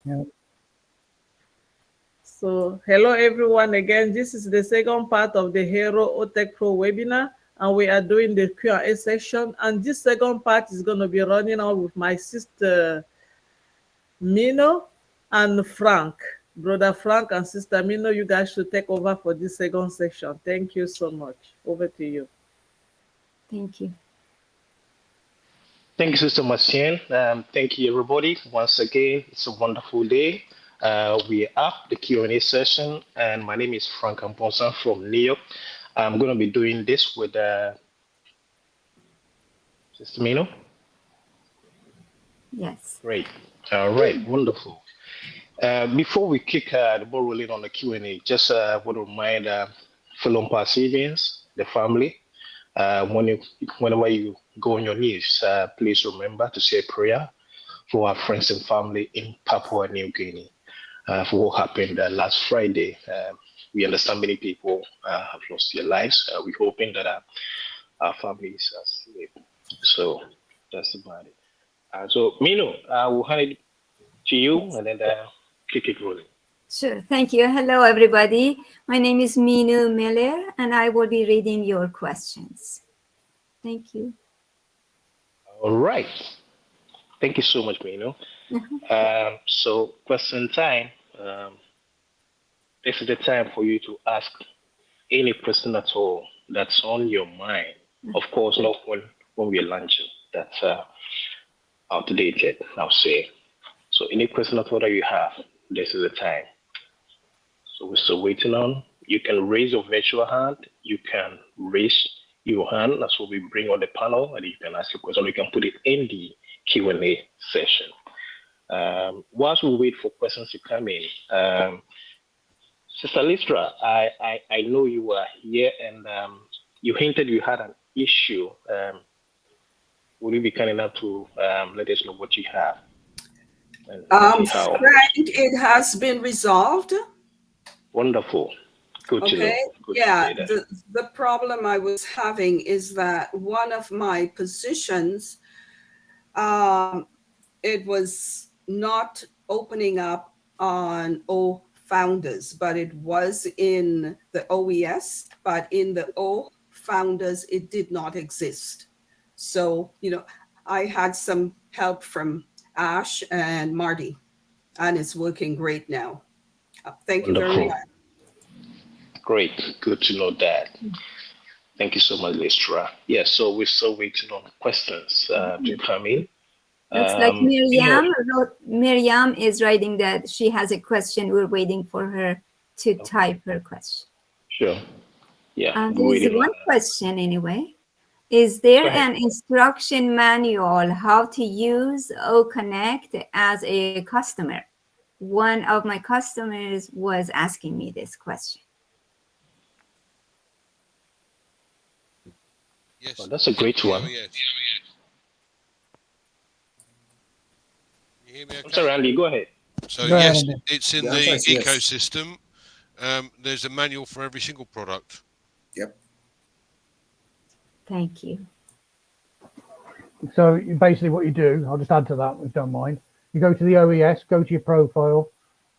Yeah. So hello everyone again. This is the second part of the Hero OTech Pro webinar, and we are doing the Q&A section. And this second part is going to be running on with my sister Mino and Frank. Brother Frank and Sister Mino, you guys should take over for this second section. Thank you so much. Over to you. Thank you. Thank you, Sister Marcian. Thank you, everybody. Once again, it's a wonderful day. We are the Q&A session, and my name is Frank Amponsa from New York. I'm going to be doing this with Sister Mino. Yes. Great. All right, wonderful. Before we kick the ball rolling on the Q&A, just want to remind fellow OnPassivians, the family, whenever you go on your knees, please remember to say a prayer for our friends and family in Papua New Guinea for what happened last Friday. We understand many people have lost their lives. We're hoping that our families are safe. So that's about it. So, Mino, I will hand it to you and then kick it rolling. Sure. Thank you. Hello, everybody. My name is Minu Miller, and I will be reading your questions. Thank you. All right. Thank you so much, Mino. So, question time. This is the time for you to ask any question at all that's on your mind. Of course, not when we're launching. That's outdated, I'll say. So, any question at all that you have, this is the time. So, we're still waiting on. You can raise your virtual hand. You can raise your hand. That's what we bring on the panel, and you can ask your question. You can put it in the Q&A session. Whilst we wait for questions to come in, Sister Listra, I know you were here and you hinted you had an issue. Would you be kind enough to let us know what you have? Frank, it has been resolved. Wonderful. Good to know. Good yeah, to hear that. the problem I was having is that one of my positions, it was not opening up on O founders, but it was in the OES, but in the O founders, it did not exist. So, I had some help from Ash and Marty, and it's working great now. Thank you very much. Great. Good to know that. Thank you so much, Listra. Yeah, so we're still waiting on questions to come in. Looks like Miriam is writing that she has a question. We're waiting for her to type her question. Sure. Yeah. There is one question anyway. Is there an instruction manual how to use OConnect as a customer? One of my customers was asking me this question. Yes. Oh, that's a great one. Yes. You hear me okay? I'm sorry, Andy, go ahead. So yes, it's in the ecosystem. There's a manual for every single product. Yep. Thank you. So basically what you do, I'll just add to that if you don't mind. You go to the OES, go to your profile,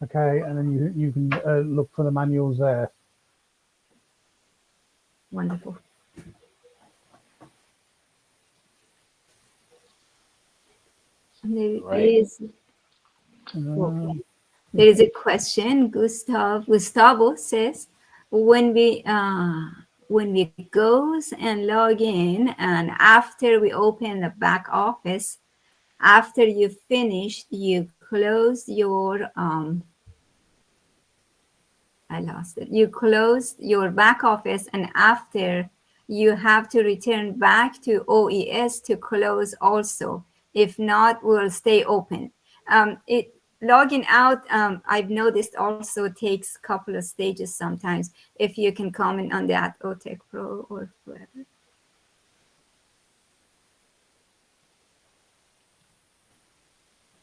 okay, and then you can look for the manuals there. Wonderful. There is a question. Gustavo says, when we goes and log in, and after we open the back office, after you finish, you close your I lost it. You close your back office, and after you have to return back to OES to close also. If not, we'll stay open. Logging out, I've noticed also takes a couple of stages sometimes. If you can comment on that, OTech Pro or whoever.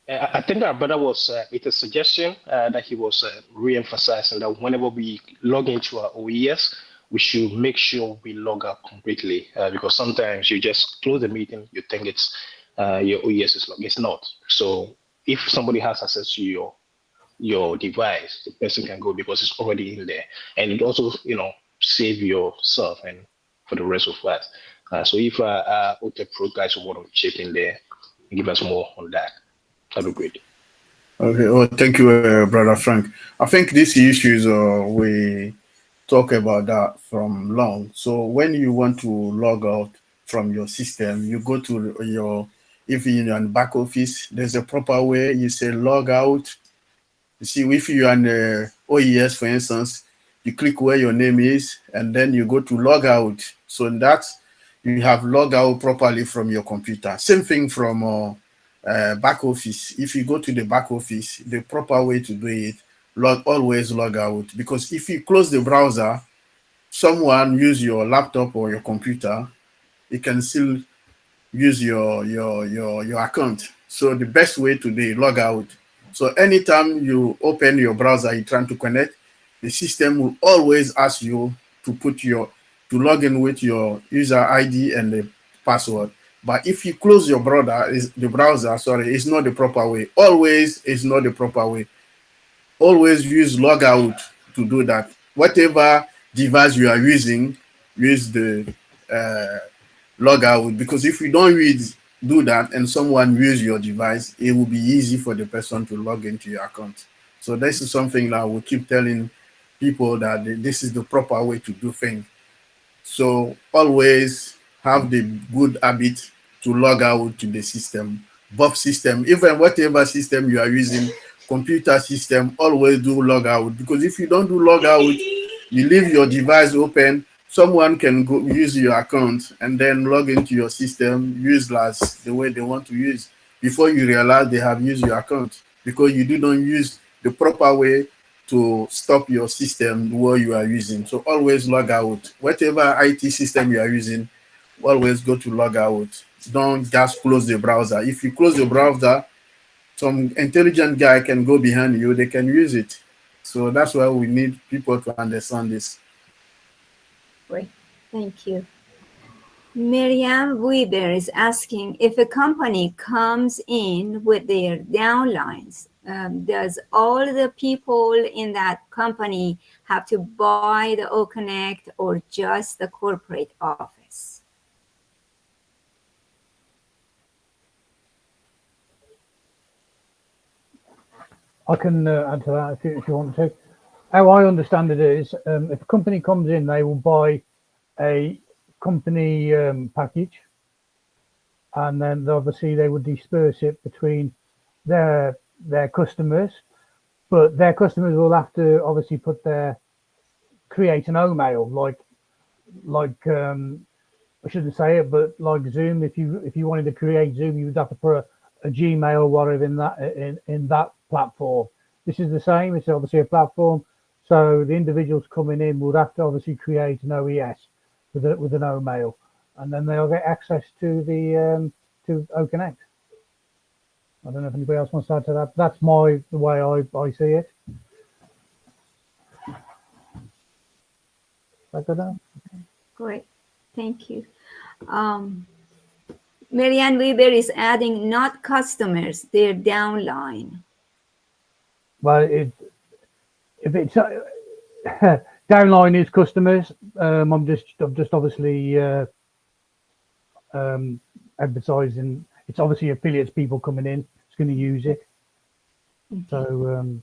I think our brother was, it's a suggestion that he was re-emphasizing that whenever we log into our OES, we should make sure we log out completely because sometimes you just close the meeting, you think it's your OES is logged. It's not. So if somebody has access to your your device, the person can go because it's already in there, and it also, save yourself and for the rest of us. So if OTEC Pro guys want to chip in there and give us more on that, that'd be great. Okay. Oh, thank you, Brother Frank. I think these issues we talk about that from long. So when you want to log out from your system, you go to your, if you're in back office, there's a proper way. You say log out. You see, if you're on OES, for instance, you click where your name is, and then you go to log out. So that's, you have log out properly from your computer. Same thing from back office. If you go to the back office, the proper way to do it, always log out. Because if you close the browser, someone use your laptop or your computer, it can still use your account. So the best way to do log out. So anytime you open your browser, you're trying to connect, the system will always ask you to log in with your user ID and the password. But if you close your browser, it's not the proper way. Always is not the proper way. Always use logout to do that. Whatever device you are using, use the logout, because if you don't do that and someone use your device, it will be easy for the person to log into your account. So this is something that we keep telling people, that this is the proper way to do things. So always have the good habit to log out to the system, both system, even whatever system you are using, computer system, always do log out. Because if you don't do log out, you leave your device open, someone can go use your account and then log into your system, use last the way they want to use. Before you realize they have used your account, because you do not use the proper way to stop your system where you are using. So always log out. Whatever IT system you are using, always go to log out. Don't just close the browser. If you close the browser, some intelligent guy can go behind you, they can use it. So that's why we need people to understand this. Great, thank you. Miriam Weber is asking, if a company comes in with their downlines, does all the people in that company have to buy the OConnect or just the corporate office? I can answer that if you want to. How I understand it is, if a company comes in, they will buy a company package, and then obviously they would disperse it between their customers, but their customers will have to obviously create an OMail, like I shouldn't say it, but like Zoom. If you wanted to create Zoom, you would have to put a Gmail or whatever in that platform. This is the same. It's obviously a platform, so the individuals coming in would have to obviously create an OES with an OMail, and then they'll get access to the to OConnect. I don't know if anybody else wants to add to that. That's the way I see it. I don't know. Great, thank you. Marianne Weber is adding, not customers, their downline. Well, if it's downline is customers, I'm just obviously advertising. It's obviously affiliates, people coming in, it's going to use it. Okay. So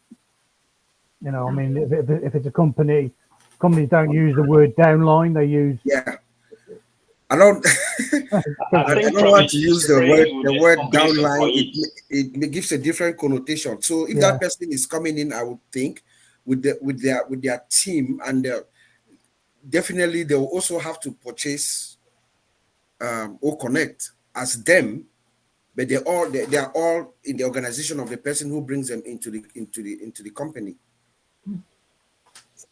I mean, if it's a companies don't use the word downline, they use I don't want to use the word downline. It gives a different connotation. So if that person is coming in, I would think with their team, and definitely they will also have to purchase or connect as them, but they are all in the organization of the person who brings them into the company.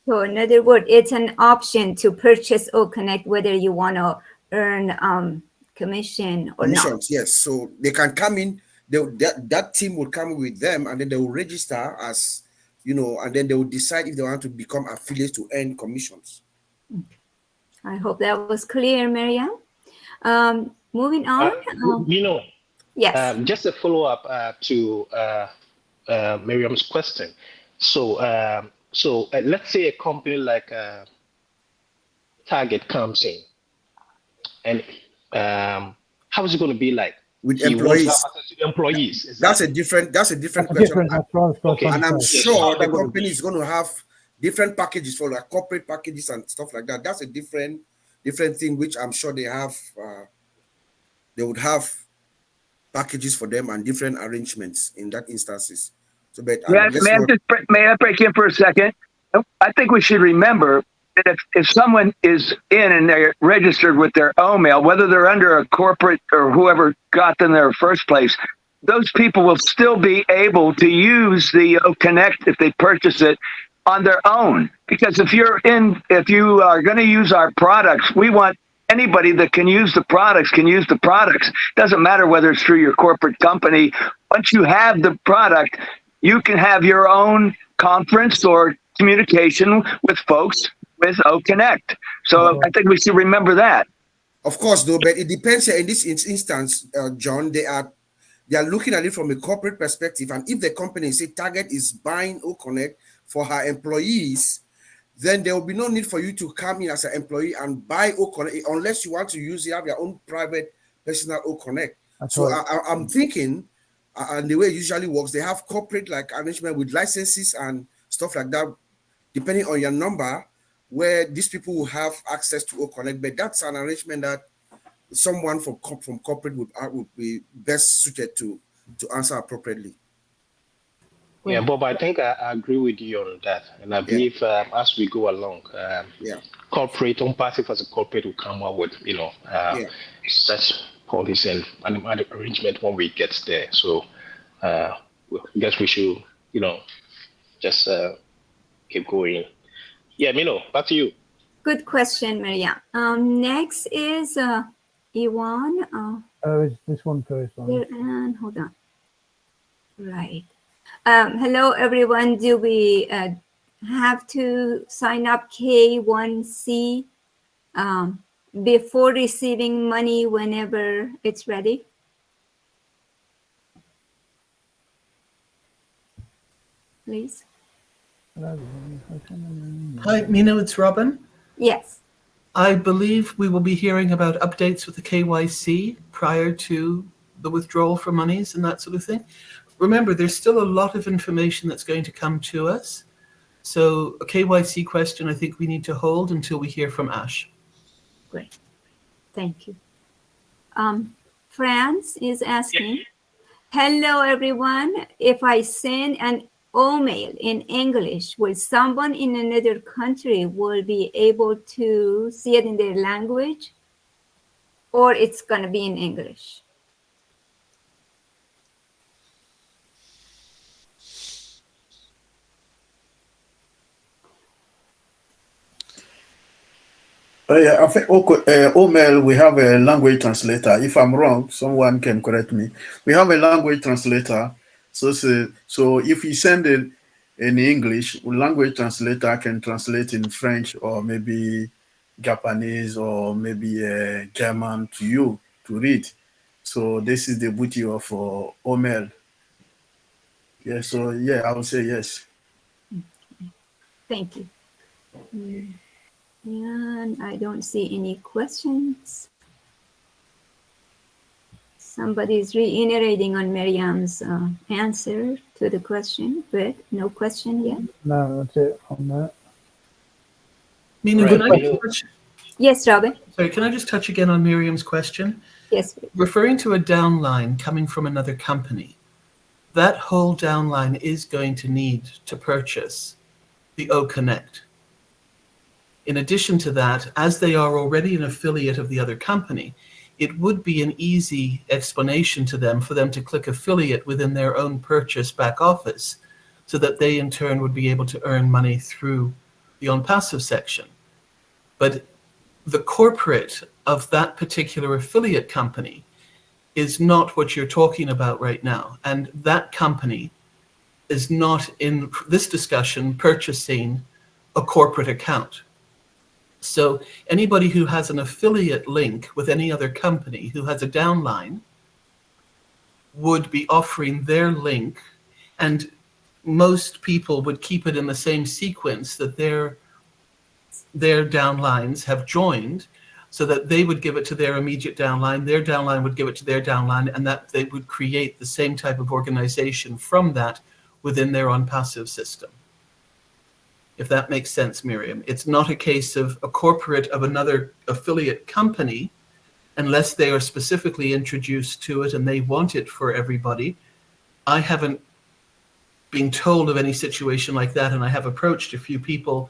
So in other words, it's an option to purchase OConnect whether you want to earn commission or not. Yes, so they can come in. That team will come with them, and then they will register as, and then they will decide if they want to become affiliates to earn commissions. Okay. I hope that was clear, Marianne. Moving on. Yes. Just a follow up to Miriam's question. So, let's say a company like Target comes in, and how is it going to be like? With He wants to have employees. access to the employees. That's Exactly. a different question. Different. That's what I was Okay. And I'm trying to say. sure the Yes, company is going to have different packages for like corporate packages and stuff like that. That's a different thing, which I'm sure they have. They would have packages for them and different arrangements in that instances. So, but may I break in for a second? I think we should remember that if someone is in and they're registered with their OMail, whether they're under a corporate or whoever got them there in the first place, those people will still be able to use the Connect if they purchase it on their own. Because if you are going to use our products, we want anybody that can use the products can use the products. Doesn't matter whether it's through your corporate company. Once you have the product, you can have your own conference or communication with folks with OConnect. So I think we should remember that. Of course, though, but it depends here in this instance, John. They are looking at it from a corporate perspective, and if the company say Target is buying OConnect for her employees, then there will be no need for you to come in as an employee and buy OConnect unless you want to use have your own private personal OConnect. So I'm thinking, and the way it usually works, they have corporate like arrangement with licenses and stuff like that, depending on your number, where these people will have access to OConnect. But that's an arrangement that someone from corporate would be best suited to answer appropriately. Yeah, Bob, I think I agree with you on that. And I believe as we go along, corporate, OnPassive as a corporate will come up with, such policy and arrangement when we get there. So I guess we should, just keep going. Yeah, Mino, back to you. Good question, Maria. Next is Iwan. Is this one first? And hold on. Right. Hello, everyone. Do we have to sign up K1C before receiving money whenever it's ready? Please. Hi, Mina, it's Robin. Yes. I believe we will be hearing about updates with the KYC prior to the withdrawal for monies and that sort of thing. Remember, there's still a lot of information that's going to come to us. So a KYC question, I think we need to hold until we hear from Ash. Great. Thank you. France is asking, hello, everyone. If I send an OMail in English, will someone in another country will be able to see it in their language, or it's going to be in English? I think OMail, we have a language translator. If I'm wrong, someone can correct me. We have a language translator. So if you send it in English, language translator can translate in French or maybe Japanese or maybe German to you to read. So this is the beauty of OMail. Yeah, so yeah, I would say yes. Thank you. And I don't see any questions. Somebody's reiterating on Miriam's answer to the question, but no question yet. No, that's it on that. Mina, Right. can I just touch? Yes, Robin. Sorry, can I just touch again on Miriam's question? Yes. Referring to a downline coming from another company, that whole downline is going to need to purchase the OConnect. In addition to that, as they are already an affiliate of the other company, it would be an easy explanation to them for them to click affiliate within their own purchase back office so that they in turn would be able to earn money through the OnPassive section. But the corporate of that particular affiliate company is not what you're talking about right now. And that company is not in this discussion purchasing a corporate account. So anybody who has an affiliate link with any other company who has a downline would be offering their link. And most people would keep it in the same sequence that their downlines have joined, so that they would give it to their immediate downline, their downline would give it to their downline, and that they would create the same type of organization from that within their OnPassive system. If that makes sense, Miriam. It's not a case of a corporate of another affiliate company, unless they are specifically introduced to it and they want it for everybody. I haven't been told of any situation like that, and I have approached a few people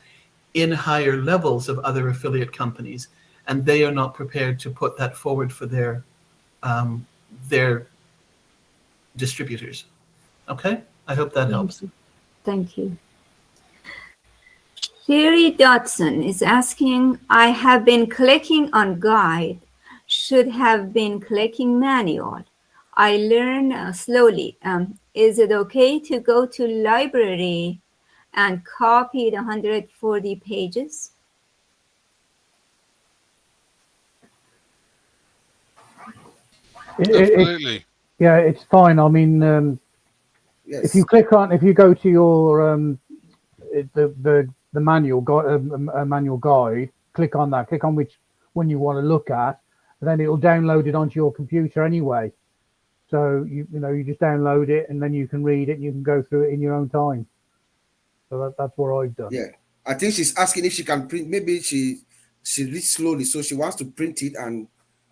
in higher levels of other affiliate companies, and they are not prepared to put that forward for their distributors. Okay, I hope that helps. Thank you. Sherry Dodson is asking, I have been clicking on guide, should have been clicking manual. I learn slowly. Is it okay to go to library and copy the 140 pages? Absolutely. Yeah, it's fine. I mean, Yes. if you go to your the manual manual guide, click on that, click on which one you want to look at, and then it'll download it onto your computer anyway. So you just download it, and then you can read it, and you can go through it in your own time. So that's what I've done. Yeah, I think she's asking if she can print. Maybe she reads slowly, so she wants to print it. And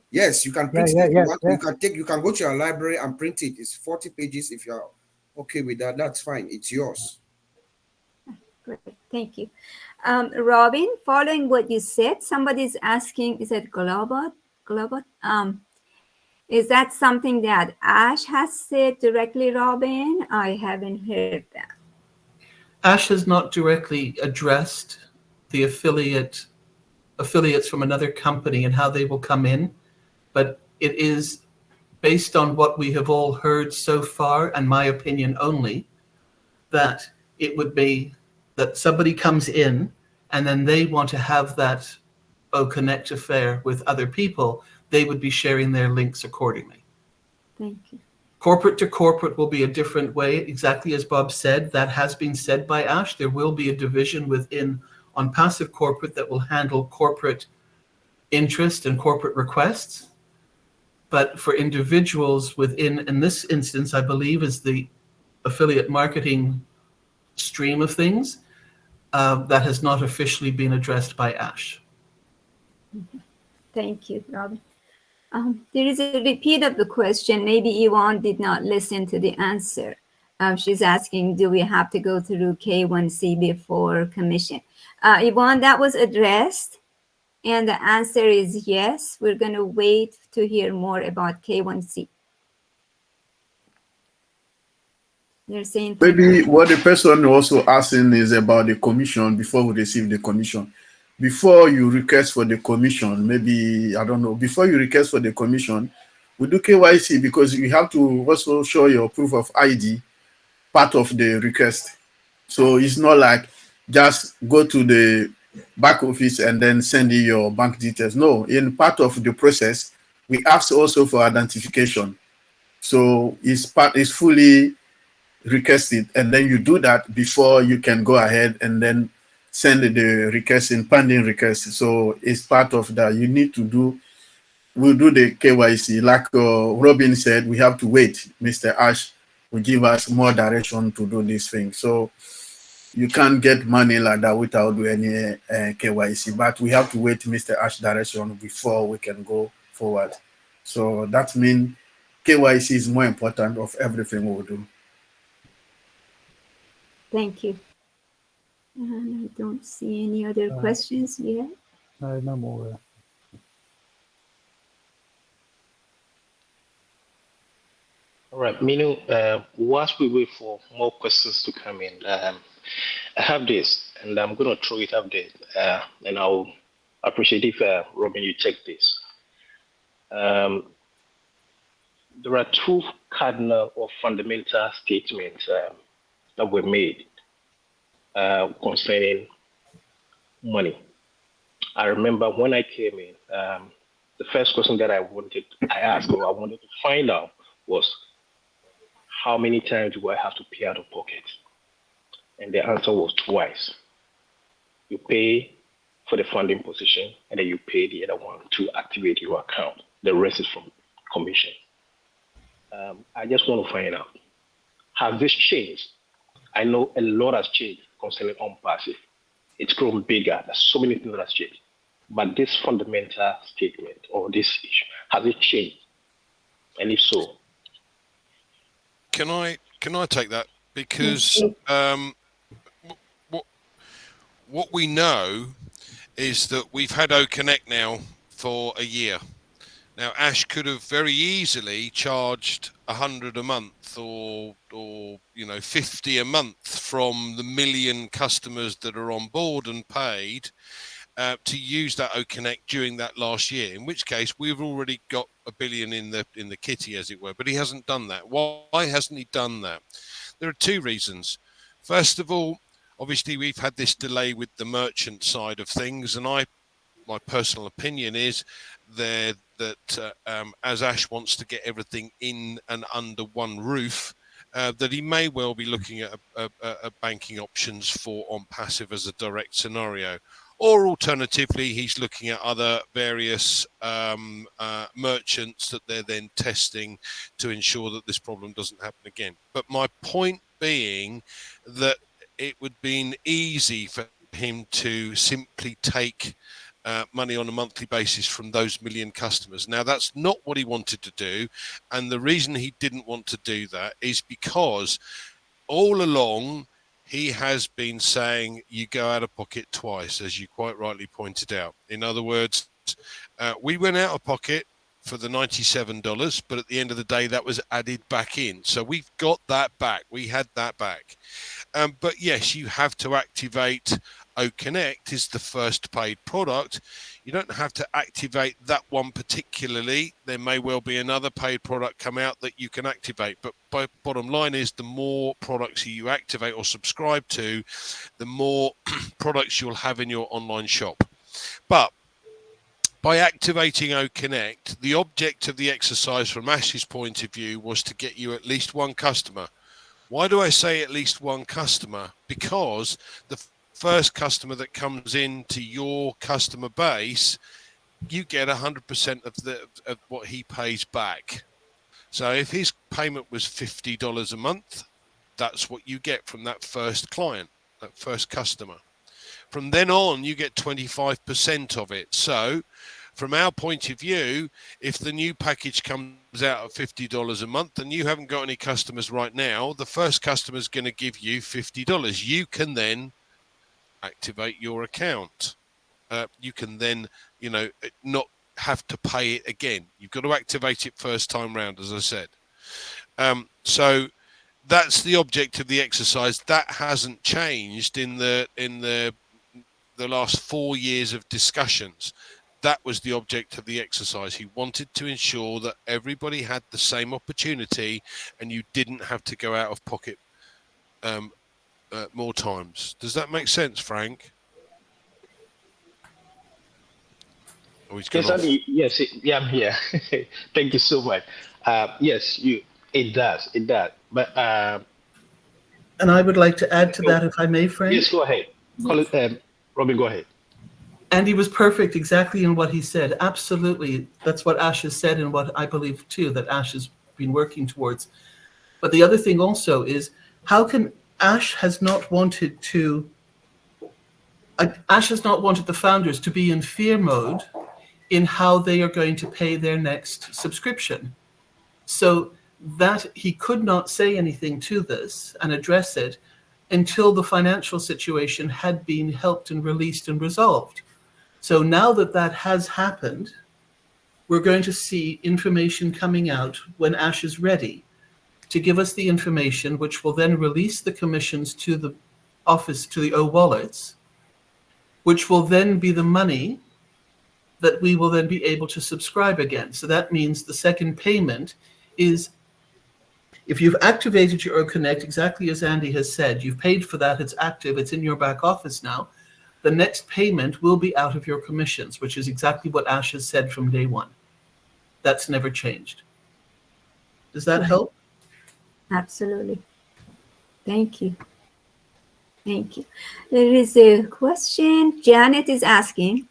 yes, you can print it. You can go to your library and print it. It's 40 pages. If you're okay with that, that's fine. It's yours. Great, thank you. Robin, following what you said, somebody's asking, is it Globot? Is that something that Ash has said directly, Robin? I haven't heard that. Ash has not directly addressed the affiliates from another company and how they will come in, but it is based on what we have all heard so far, and my opinion only, that it would be that somebody comes in and then they want to have that Connect affair with other people, they would be sharing their links accordingly. Thank you. Corporate to corporate will be a different way, exactly as Bob said. That has been said by Ash. There will be a division within OnPassive corporate that will handle corporate interest and corporate requests. But for individuals within, in this instance, I believe is the affiliate marketing stream of things, that has not officially been addressed by Ash. Thank you, Robin. There is a repeat of the question. Maybe Yvonne did not listen to the answer. She's asking, do we have to go through K1C before commission? Yvonne, that was addressed, and the answer is yes. We're going to wait to hear more about K1C. They're saying maybe what the person also asking is about the commission before we receive the commission. Before you request for the commission, maybe, I don't know, before you request for the commission, we do KYC because you have to also show your proof of ID, part of the request. So it's not like just go to the back office and then send in your bank details. No, in part of the process, we ask also for identification. So it's fully requested, and then you do that before you can go ahead and then send the request in pending request. So it's part of that. You need to do, we'll do the KYC. Like Robin said, we have to wait. Mr. Ash will give us more direction to do this thing. So you can't get money like that without doing any KYC, but we have to wait Mr. Ash direction before we can go forward. So that means KYC is more important of everything we'll do. Thank you. And I don't see any other questions yet. No more. All right, Minu, whilst we wait for more questions to come in, I have this, and I'm going to throw it up there, and I'll appreciate if, Robin, you check this. There are two cardinal or fundamental statements that were made concerning money. I remember when I came in, the first question that I wanted to find out was, how many times do I have to pay out of pocket? And the answer was twice. You pay for the funding position, and then you pay the other one to activate your account. The rest is from commission. I just want to find out, has this changed? I know a lot has changed concerning OnPassive. It's grown bigger. There's so many things that has changed. But this fundamental statement or this issue, has it changed? And if so, can I take that? Because what we know is that we've had OConnect now for a year. Now, Ash could have very easily charged 100 a month or 50 a month from the million customers that are on board and paid to use that OConnect during that last year. In which case, we've already got $1 billion in the kitty, as it were. But he hasn't done that. Why hasn't he done that? There are two reasons. First of all, obviously, we've had this delay with the merchant side of things, and my personal opinion is that as Ash wants to get everything in and under one roof, that he may well be looking at banking options for OnPassive as a direct scenario. Or alternatively, he's looking at other various merchants that they're then testing to ensure that this problem doesn't happen again. But my point being that it would have been easy for him to simply take money on a monthly basis from those million customers. Now, that's not what he wanted to do. And the reason he didn't want to do that is because all along, he has been saying you go out of pocket twice, as you quite rightly pointed out. In other words, we went out of pocket for the $97, but at the end of the day, that was added back in. So we've got that back. We had that back. But yes, you have to activate OConnect is the first paid product. You don't have to activate that one particularly. There may well be another paid product come out that you can activate. But bottom line is, the more products you activate or subscribe to, the more products you'll have in your online shop. But by activating OConnect, the object of the exercise from Ash's point of view was to get you at least one customer. Why do I say at least one customer? Because the first customer that comes into your customer base, you get 100% of what he pays back. So if his payment was $50 a month, that's what you get from that first client, that first customer. From then on, you get 25% of it. So from our point of view, if the new package comes out at $50 a month and you haven't got any customers right now, the first customer is going to give you $50. You can then activate your account. You can then, not have to pay it again. You've got to activate it first time round, as I said. So that's the object of the exercise. That hasn't changed in the last 4 years of discussions. That was the object of the exercise. He wanted to ensure that everybody had the same opportunity and you didn't have to go out of pocket more times. Does that make sense, Frank? yes, Andy, yes, I'm here. Thank you so much. Yes, it does. But and I would like to add to that, if I may, Frank. Yes, go ahead. Robin, go ahead. Andy was perfect exactly in what he said. Absolutely. That's what Ash has said, and what I believe too, that Ash has been working towards. But the other thing also is, how can Ash has not wanted the founders to be in fear mode in how they are going to pay their next subscription. So that he could not say anything to this and address it until the financial situation had been helped and released and resolved. So now that that has happened, we're going to see information coming out when Ash is ready to give us the information, which will then release the commissions to the office, to the O wallets, which will then be the money that we will then be able to subscribe again. So that means the second payment is, if you've activated your OConnect, exactly as Andy has said, you've paid for that, it's active, it's in your back office now, the next payment will be out of your commissions, which is exactly what Ash has said from day one. That's never changed. Does that help? Absolutely. Thank you. Thank you. There is a question. Janet is asking,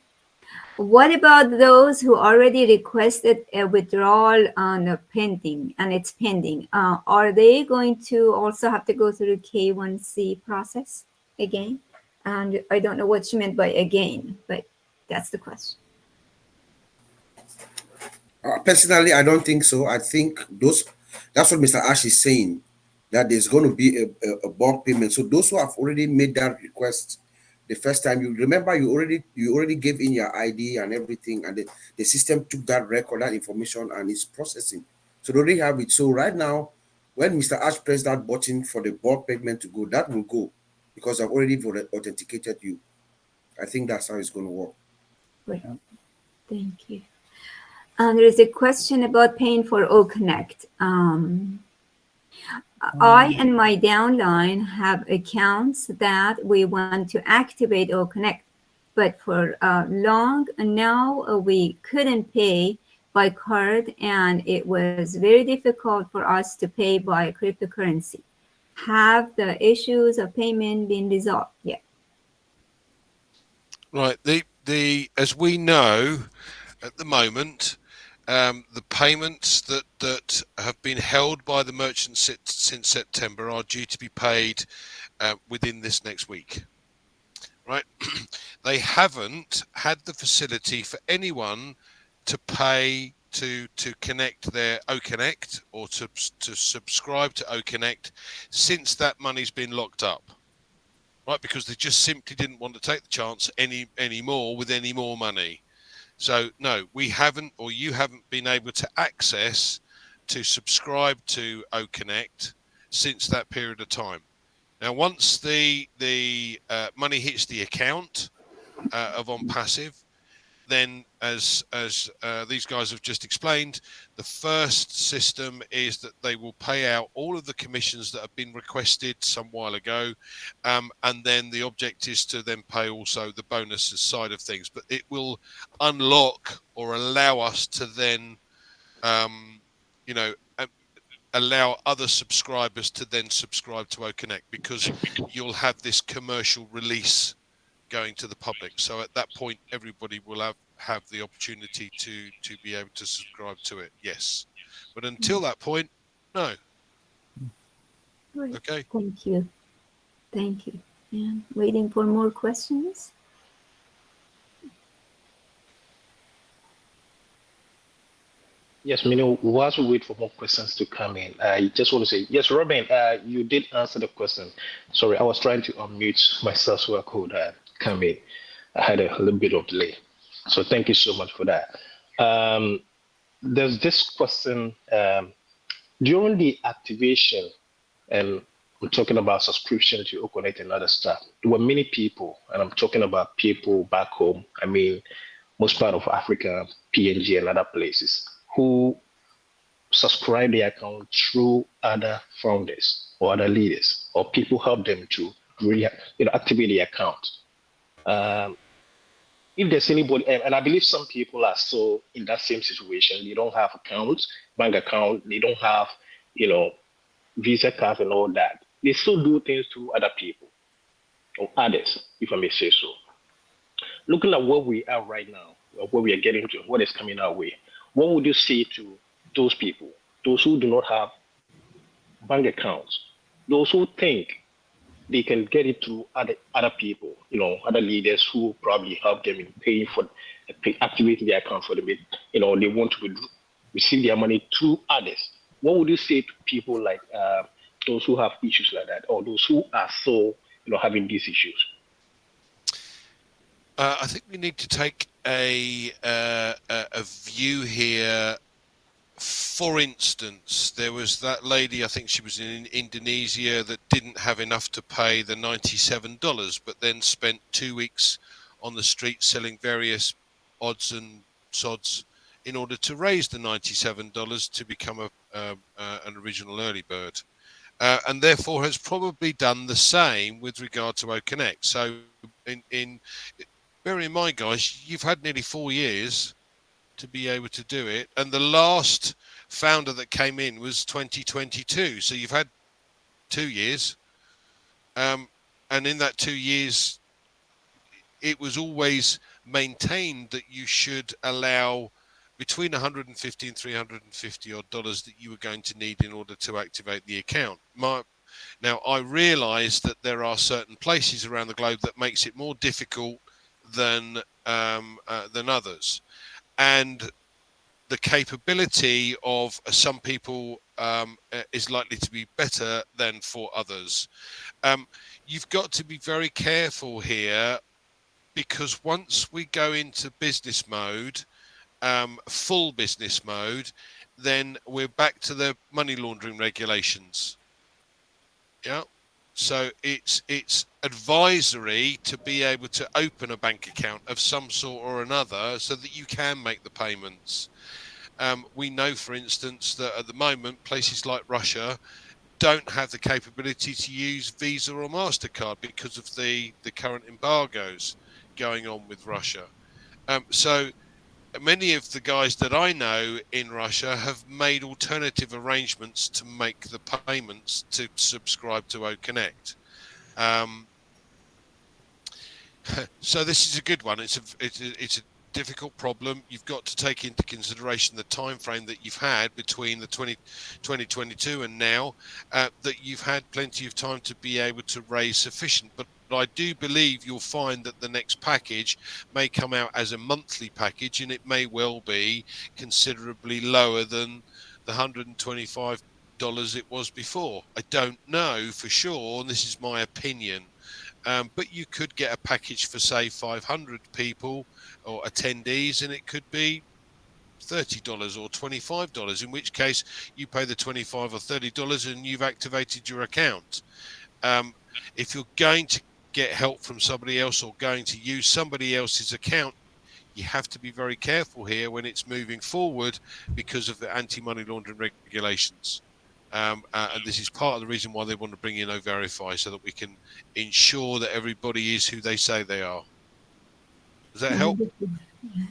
what about those who already requested a withdrawal on a pending and it's pending? Are they going to also have to go through the K1C process again? And I don't know what she meant by again, but that's the question. Personally, I don't think so. I think that's what Mr. Ash is saying, that there's going to be a bulk payment. So those who have already made that request the first time, you remember you already gave in your ID and everything, and the system took that record, that information, and it's processing. So they already have it. So right now, when Mr. Ash pressed that button for the bulk payment to go, that will go because I've already authenticated you. I think that's how it's going to work. Great. Thank you. There is a question about paying for OConnect. I and my downline have accounts that we want to activate OConnect, but for long now we couldn't pay by card, and it was very difficult for us to pay by cryptocurrency. Have the issues of payment been resolved yet? Right. The as we know at the moment, the payments that have been held by the merchants since September are due to be paid within this next week. Right. They haven't had the facility for anyone to pay to connect their OConnect or to subscribe to OConnect since that money's been locked up. Right, because they just simply didn't want to take the chance anymore with any more money. So no, we haven't, or you haven't been able to access to subscribe to OConnect since that period of time. Now, once the money hits the account of OnPassive, then as these guys have just explained, the first system is that they will pay out all of the commissions that have been requested some while ago, and then the object is to then pay also the bonuses side of things. But it will unlock or allow us to then allow other subscribers to then subscribe to OConnect, because you'll have this commercial release going to the public. So at that point, everybody will have the opportunity to be able to subscribe to it. Yes, but until that point, no. Okay. Thank you. Thank you. And waiting for more questions. Yes, Mino, whilst we wait for more questions to come in, I just want to say, yes, Robin, you did answer the question. Sorry, I was trying to unmute myself so I could come in. I had a little bit of delay. So thank you so much for that. There's this question, during the activation, and I'm talking about subscription to OConnect and other stuff, there were many people, and I'm talking about people back home, I mean, most part of Africa, PNG and other places, who subscribe their account through other founders or other leaders, or people help them to really, activate the account. If there's anybody, and I believe some people are still in that same situation, they don't have accounts, bank account, they don't have, Visa cards and all that. They still do things to other people or others, if I may say so. Looking at where we are right now, where we are getting to, what is coming our way, what would you say to those people, those who do not have bank accounts, those who think they can get it through other people, other leaders who probably help them in paying for activating their account for them, they want to receive their money through others. What would you say to people like those who have issues like that, or those who are so having these issues? I think we need to take a view here. For instance, there was that lady, I think she was in Indonesia, that didn't have enough to pay the $97, but then spent 2 weeks on the street selling various odds and sods in order to raise the $97 to become an original early bird. And therefore has probably done the same with regard to OConnect. So bear in mind, guys, you've had nearly 4 years to be able to do it, and the last founder that came in was 2022, so you've had 2 years. and in that 2 years, it was always maintained that you should allow between 150 and 350 odd dollars that you were going to need in order to activate the account. Now, I realize that there are certain places around the globe that makes it more difficult than others, and the capability of some people is likely to be better than for others. You've got to be very careful here, because once we go into business mode, full business mode, then we're back to the money laundering regulations. Yeah. So it's advisory to be able to open a bank account of some sort or another so that you can make the payments. We know, for instance, that at the moment, places like Russia don't have the capability to use Visa or MasterCard because of the current embargoes going on with Russia. So many of the guys that I know in Russia have made alternative arrangements to make the payments to subscribe to OConnect. So this is a good one. It's a difficult problem. You've got to take into consideration the time frame that you've had between the 2022 and now, that you've had plenty of time to be able to raise sufficient. But I do believe you'll find that the next package may come out as a monthly package, and it may well be considerably lower than the $125 it was before. I don't know for sure, and this is my opinion. But you could get a package for, say, 500 people or attendees, and it could be $30 or $25, in which case you pay the $25 or $30 and you've activated your account. If you're going to get help from somebody else or going to use somebody else's account, you have to be very careful here when it's moving forward because of the anti-money laundering regulations. And this is part of the reason why they want to bring in O-Verify, so that we can ensure that everybody is who they say they are. Does that help?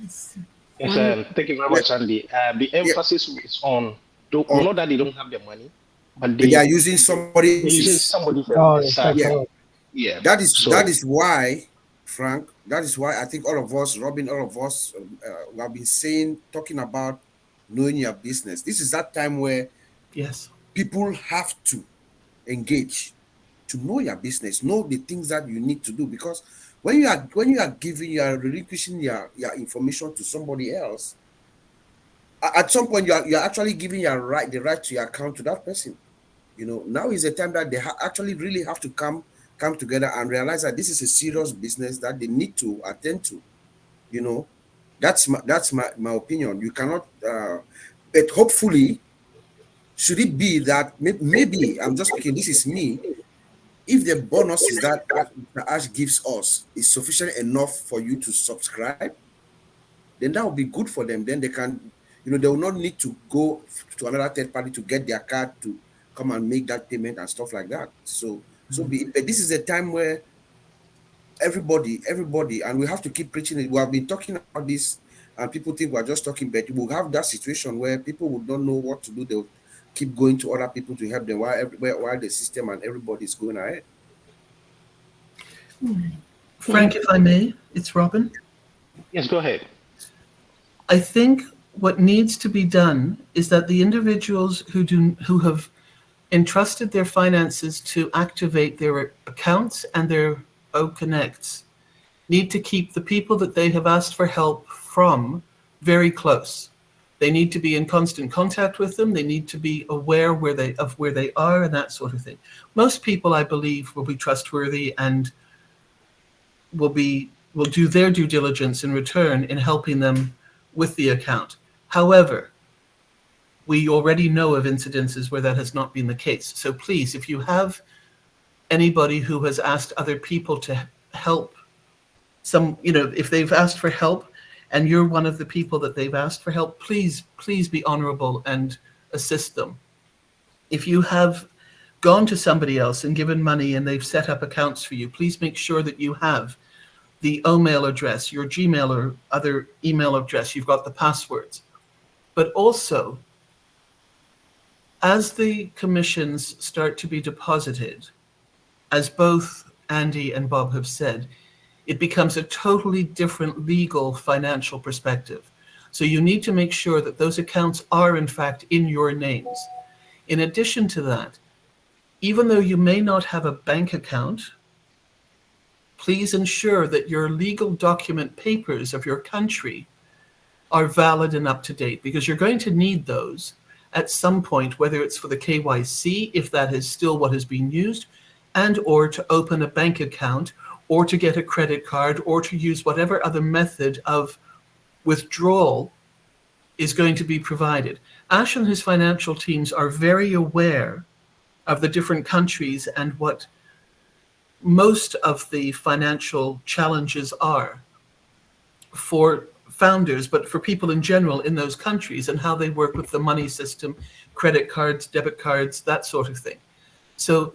Yes. Yes, thank you very much, Andy. The emphasis is on, not that they don't have the money, but they are using somebody else's. Yeah. That is why, Frank, that is why I think all of us, Robin, all of us, we have been talking about knowing your business. This is that time where people have to engage to know your business, know the things that you need to do, because when you are relinquishing your information to somebody else, at some point you are actually giving the right to your account to that person. Now is the time that they actually really have to come together and realize that this is a serious business that they need to attend to. That's my opinion. You cannot, but hopefully, should it be that maybe I'm just speaking, this is me, if the bonuses that Ash gives us is sufficient enough for you to subscribe, then that will be good for them. Then they can, they will not need to go to another third party to get their card to come and make that payment and stuff like that. But this is a time where everybody, and we have to keep preaching it. We have been talking about this, and people think we're just talking, but we'll have that situation where people would not know what to do. They'll keep going to other people to help them while the system and everybody is going ahead. Frank, if I may, it's Robin. Yes, go ahead. I think what needs to be done is that the individuals who have entrusted their finances to activate their accounts and their OConnects need to keep the people that they have asked for help from very close. They need to be in constant contact with them. They need to be aware of where they are and that sort of thing. Most people, I believe, will be trustworthy and will do their due diligence in return in helping them with the account. However, we already know of incidences where that has not been the case. So please, if you have anybody who has asked other people to help if they've asked for help and you're one of the people that they've asked for help, please be honorable and assist them. If you have gone to somebody else and given money and they've set up accounts for you, please make sure that you have the OMail address, your Gmail or other email address, you've got the passwords. But also, as the commissions start to be deposited, as both Andy and Bob have said, it becomes a totally different legal financial perspective. So you need to make sure that those accounts are in fact in your names. In addition to that, even though you may not have a bank account, please ensure that your legal document papers of your country are valid and up to date, because you're going to need those at some point, whether it's for the KYC, if that is still what is being used, and or to open a bank account, or to get a credit card, or to use whatever other method of withdrawal is going to be provided. Ash and his financial teams are very aware of the different countries and what most of the financial challenges are for founders, but for people in general in those countries, and how they work with the money system, credit cards, debit cards, that sort of thing. So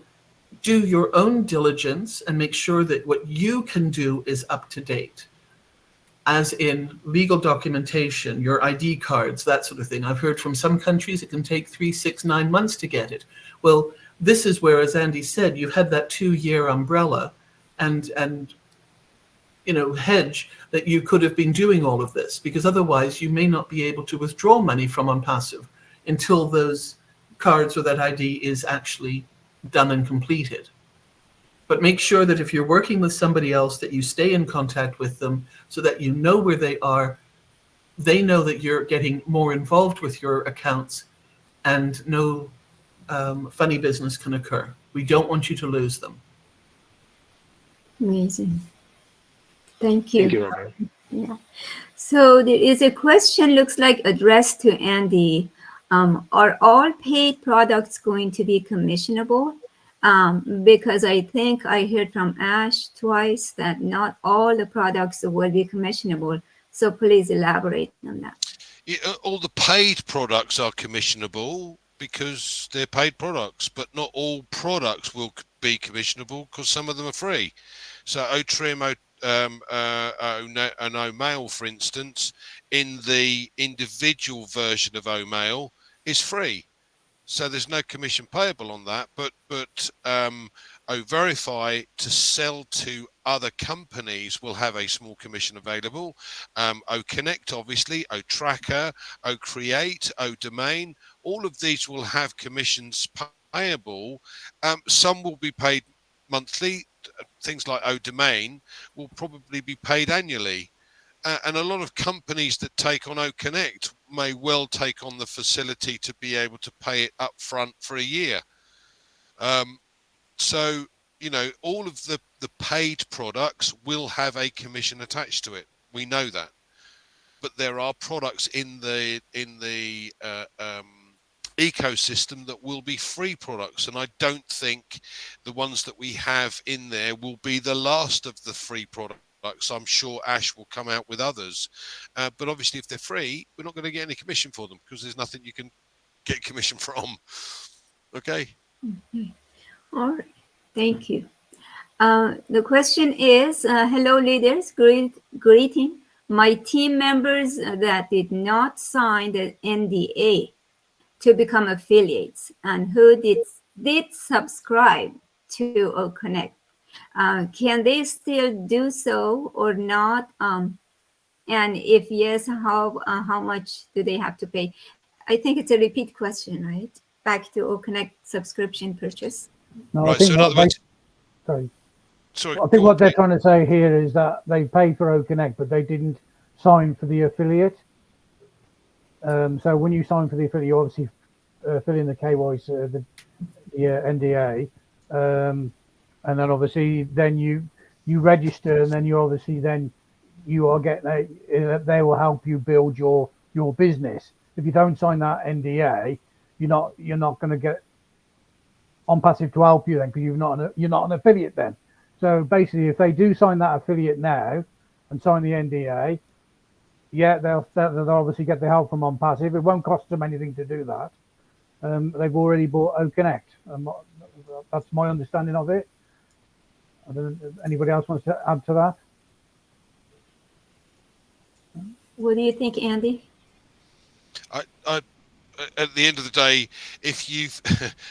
do your own diligence and make sure that what you can do is up to date, as in legal documentation, your ID cards, that sort of thing. I've heard from some countries it can take 3, 6, 9 months to get it. Well, this is where, as Andy said, you've had that 2-year umbrella and you know, hedge that you could have been doing all of this, because otherwise you may not be able to withdraw money from OnPassive until those cards or that ID is actually done and completed. But make sure that if you're working with somebody else, that you stay in contact with them so that you know where they are. They know that you're getting more involved with your accounts, and no funny business can occur. We don't want you to lose them. Amazing. Thank you. Thank you, Robert. Yeah. So there is a question, looks like addressed to Andy. Are all paid products going to be commissionable? Because I think I heard from Ash twice that not all the products will be commissionable. So please elaborate on that. Yeah, all the paid products are commissionable because they're paid products, but not all products will be commissionable because some of them are free. So OTrim, OMail, for instance, in the individual version of OMail is free. So there's no commission payable on that, but OVerify to sell to other companies will have a small commission available. OConnect, obviously, OTracker, OCreate, ODomain, all of these will have commissions payable. Some will be paid monthly. Things like ODomain will probably be paid annually. And a lot of companies that take on OConnect may well take on the facility to be able to pay it up front for a year. So, you know, all of the paid products will have a commission attached to it. We know that. But there are products in the ecosystem that will be free products, and I don't think the ones that we have in there will be the last of the free products. I'm sure Ash will come out with others, but obviously if they're free, we're not going to get any commission for them because there's nothing you can get commission from. Okay. Okay. All right. Thank you. The question is, hello leaders, greeting. My team members that did not sign the NDA to become affiliates and who did subscribe to Connect. Can they still do so or not? And if yes, how much do they have to pay? I think it's a repeat question, right? Back to Connect subscription purchase. No, right, I think so in other words, sorry. I think what they're trying to say here is that they paid for OConnect, but they didn't sign for the affiliate. So when you sign for the affiliate, you obviously fill in the KYC, the NDA, and then obviously then you register, and then you obviously then you are getting they will help you build your business. If you don't sign that NDA, you're not going to get OnPassive to help you then, because you're not an affiliate then. So basically, if they do sign that affiliate now and sign the NDA, yeah, they'll obviously get the help from OnPassive. It won't cost them anything to do that. They've already bought OConnect. That's my understanding of it. I don't know if anybody else wants to add to that. What do you think, Andy? at the end of the day, if you've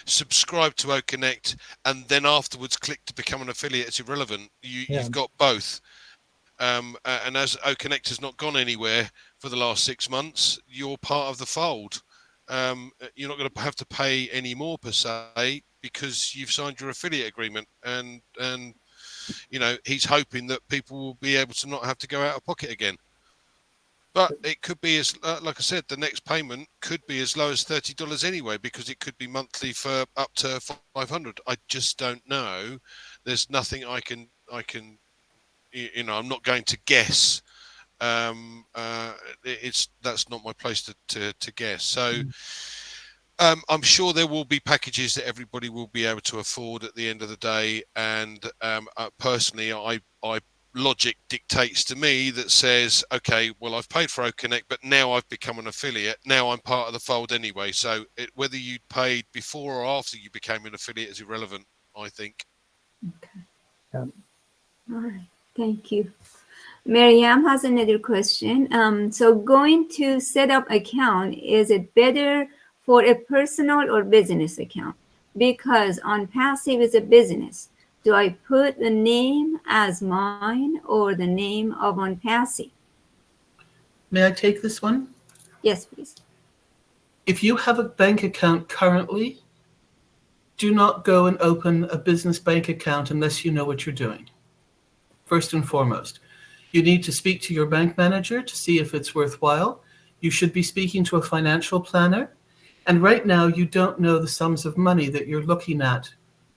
subscribed to OConnect and then afterwards click to become an affiliate, it's irrelevant. You've got both. And as OConnect has not gone anywhere for the last 6 months, you're part of the fold. You're not going to have to pay any more per se because you've signed your affiliate agreement, and you know, he's hoping that people will be able to not have to go out of pocket again. But it could be as like I said, the next payment could be as low as $30 anyway, because it could be monthly for up to $500. I just don't know. There's nothing I can you know, I'm not going to guess. That's not my place to guess. So I'm sure there will be packages that everybody will be able to afford at the end of the day. And personally, I logic dictates to me that says, okay, well, I've paid for OConnect, but now I've become an affiliate. Now I'm part of the fold anyway. So whether you paid before or after you became an affiliate is irrelevant, I think. Okay. All right. Thank you. Miriam has another question. So going to set up account, is it better for a personal or business account? Because OnPassive is a business. Do I put the name as mine or the name of OnPassive? May I take this one? Yes, please. If you have a bank account currently, do not go and open a business bank account unless you know what you're doing. First and foremost, you need to speak to your bank manager to see if it's worthwhile. You should be speaking to a financial planner. And right now, you don't know the sums of money that you're looking at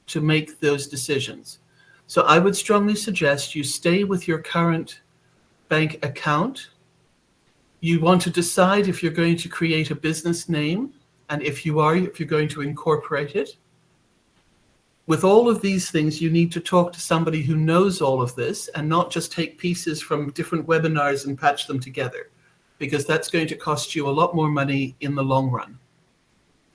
to make those decisions. So I would strongly suggest you stay with your current bank account. You want to decide if you're going to create a business name, and if you're going to incorporate it. With all of these things, you need to talk to somebody who knows all of this and not just take pieces from different webinars and patch them together, because that's going to cost you a lot more money in the long run.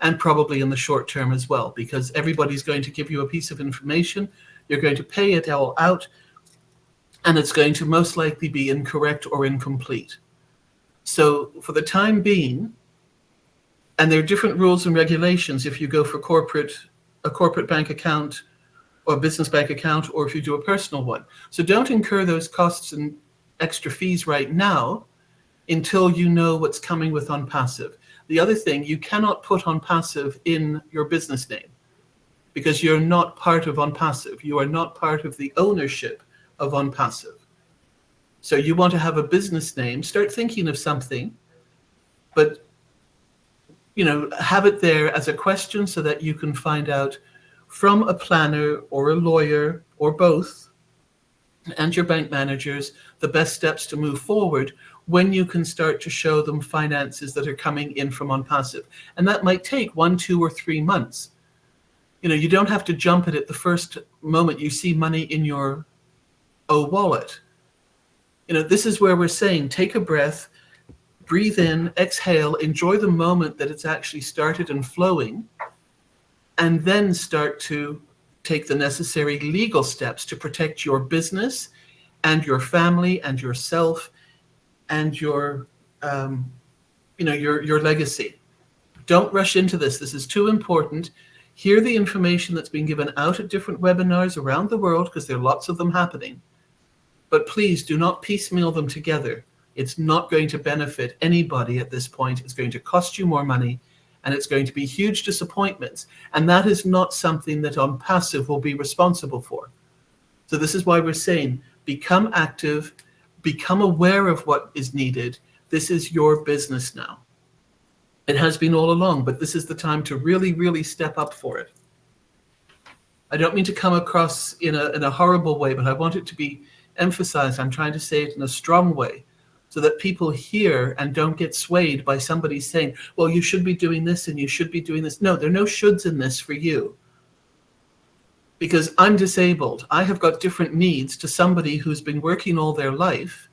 And probably in the short term as well, because everybody's going to give you a piece of information, you're going to pay it all out, and it's going to most likely be incorrect or incomplete. So for the time being, and there are different rules and regulations if you go for a corporate bank account or a business bank account, or if you do a personal one. So don't incur those costs and extra fees right now until you know what's coming with OnPassive. The other thing, you cannot put OnPassive in your business name because you're not part of OnPassive. You are not part of the ownership of OnPassive. So you want to have a business name, start thinking of something, but you know, have it there as a question so that you can find out from a planner or a lawyer or both and your bank managers the best steps to move forward when you can start to show them finances that are coming in from OnPassive. And that might take 1, 2, or 3 months. You know, you don't have to jump at it the first moment you see money in your wallet. You know, this is where we're saying, take a breath, breathe in, exhale, enjoy the moment that it's actually started and flowing, and then start to take the necessary legal steps to protect your business and your family and yourself and your legacy. Don't rush into this. This is too important. Hear the information that's been given out at different webinars around the world, because there are lots of them happening. But please do not piecemeal them together. It's not going to benefit anybody at this point. It's going to cost you more money, and it's going to be huge disappointments. And that is not something that OnPassive will be responsible for. So this is why we're saying, become active, become aware of what is needed. This is your business now. It has been all along, but this is the time to really, really step up for it. I don't mean to come across in a horrible way, but I want it to be emphasized. I'm trying to say it in a strong way so that people hear and don't get swayed by somebody saying, well, you should be doing this and you should be doing this. No, there are no shoulds in this for you. Because I'm disabled. I have got different needs to somebody who's been working all their life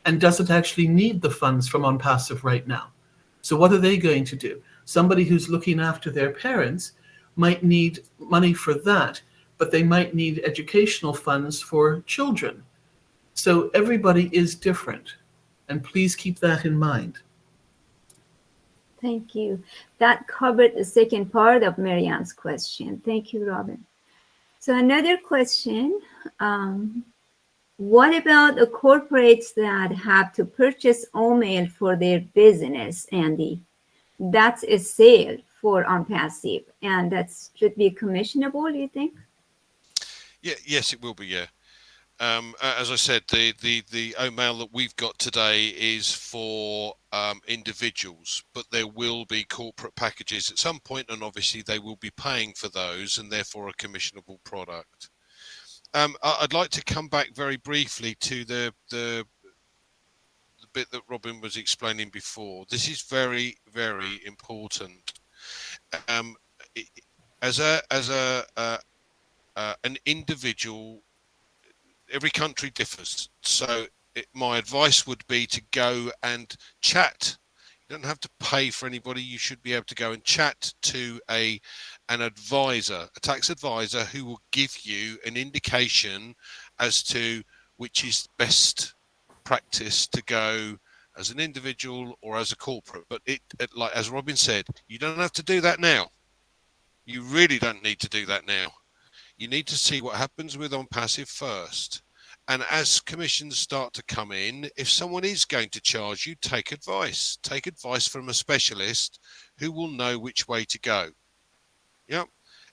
and doesn't actually need the funds from OnPassive right now. So what are they going to do? Somebody who's looking after their parents might need money for that, but they might need educational funds for children. So everybody is different. And please keep that in mind. Thank you. That covered the second part of Marianne's question. Thank you, Robin. So another question, what about the corporates that have to purchase OMail for their business, Andy? That's a sale for OnPassive, and that should be commissionable, you think? Yeah, yes, it will be, yeah. As I said, the OMail that we've got today is for individuals, but there will be corporate packages at some point, and obviously they will be paying for those, and therefore a commissionable product. I'd like to come back very briefly to the bit that Robin was explaining before. This is very, very important. As an individual, every country differs. So my advice would be to go and chat. You don't have to pay for anybody. You should be able to go and chat to an advisor, a tax advisor, who will give you an indication as to which is best practice to go as an individual or as a corporate. But like as Robin said, you don't have to do that now. You really don't need to do that now. You need to see what happens with OnPassive first. And as commissions start to come in, if someone is going to charge you, take advice. Take advice from a specialist who will know which way to go. Yep.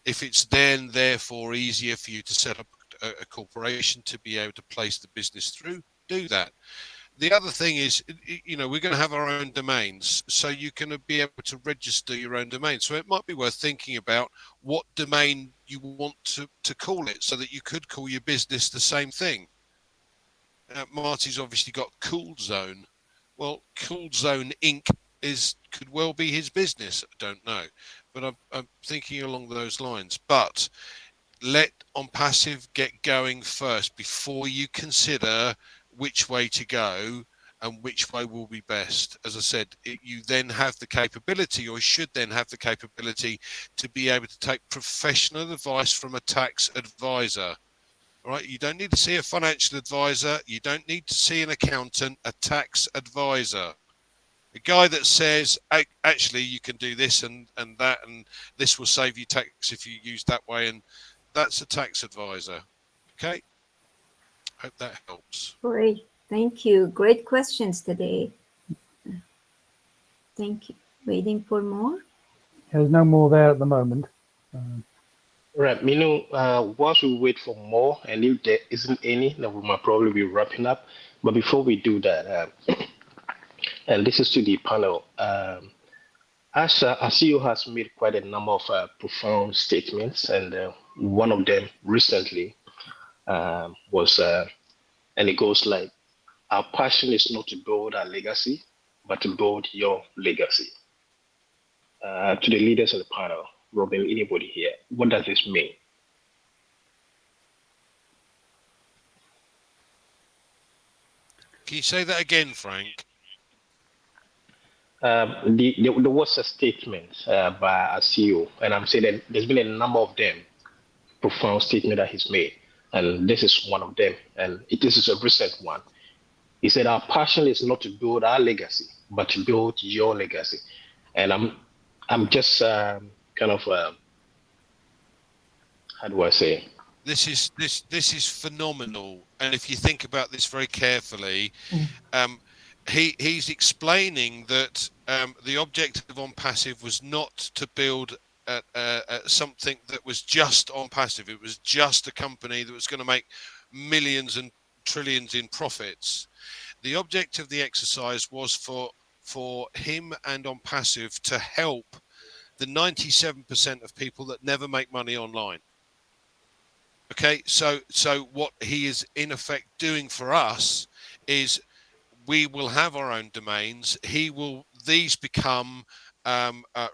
If it's then therefore easier for you to set up a corporation to be able to place the business through, do that. The other thing is, you know, we're going to have our own domains, so you can be able to register your own domain. So it might be worth thinking about what domain you want to call it, so that you could call your business the same thing. Marty's obviously got Cool Zone. Well, Cool Zone Inc. could well be his business. I don't know, but I'm thinking along those lines. But let OnPassive get going first before you consider which way to go and which way will be best. As I said, you then have the capability, or should then have the capability, to be able to take professional advice from a tax advisor. All right, you don't need to see a financial advisor. You don't need to see an accountant. A tax advisor, a guy that says, actually, you can do this and that, and this will save you tax if you use that way, and that's a tax advisor. Okay. Hope that helps. Great. Thank you. Great questions today. Thank you. Waiting for more? There's no more there at the moment. Right, whilst we wait for more, and if there isn't any, then we might probably be wrapping up. But before we do that, and this is to the panel, CEO has made quite a number of profound statements, and one of them recently was, and it goes like, our passion is not to build our legacy, but to build your legacy. To the leaders of the panel, Robin, anybody here, what does this mean? Can you say that again, Frank? There was a statement by a CEO, and I'm saying that there's been a number of them, profound statement that he's made, and this is one of them, and this is a recent one. He said, our passion is not to build our legacy, but to build your legacy. And I'm just kind of, how do I say? This is phenomenal. And if you think about this very carefully, he's explaining that the objective of OnPassive was not to build something that was just OnPassive. It was just a company that was going to make millions and trillions in profits. The object of the exercise was for him and OnPassive to help the 97% of people that never make money online. Okay, so what he is in effect doing for us is we will have our own domains. These become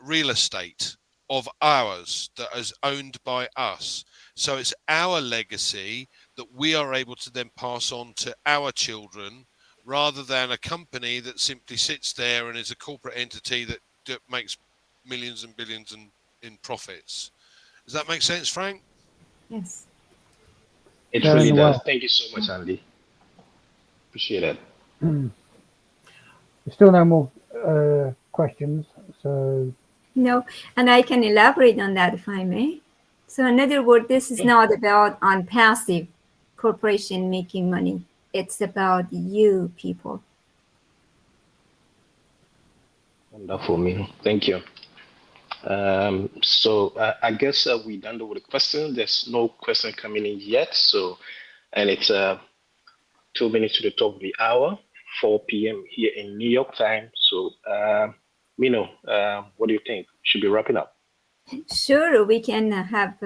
real estate of ours that is owned by us. So it's our legacy that we are able to then pass on to our children, rather than a company that simply sits there and is a corporate entity that makes millions and billions in profits. Does that make sense, Frank? Yes. It really does. Thank you so much, Andy. Appreciate it. There's still no more questions, So no, and I can elaborate on that if I may. So in other words, this is not about OnPassive corporation making money. It's about you people. Wonderful, Mino. Thank you. So I guess we're done with the questions. There's no question coming in yet. So, and it's 2 minutes to the top of the hour, 4 p.m. here in New York time. So, Mino, what do you think? Should be wrapping up. Sure, we can have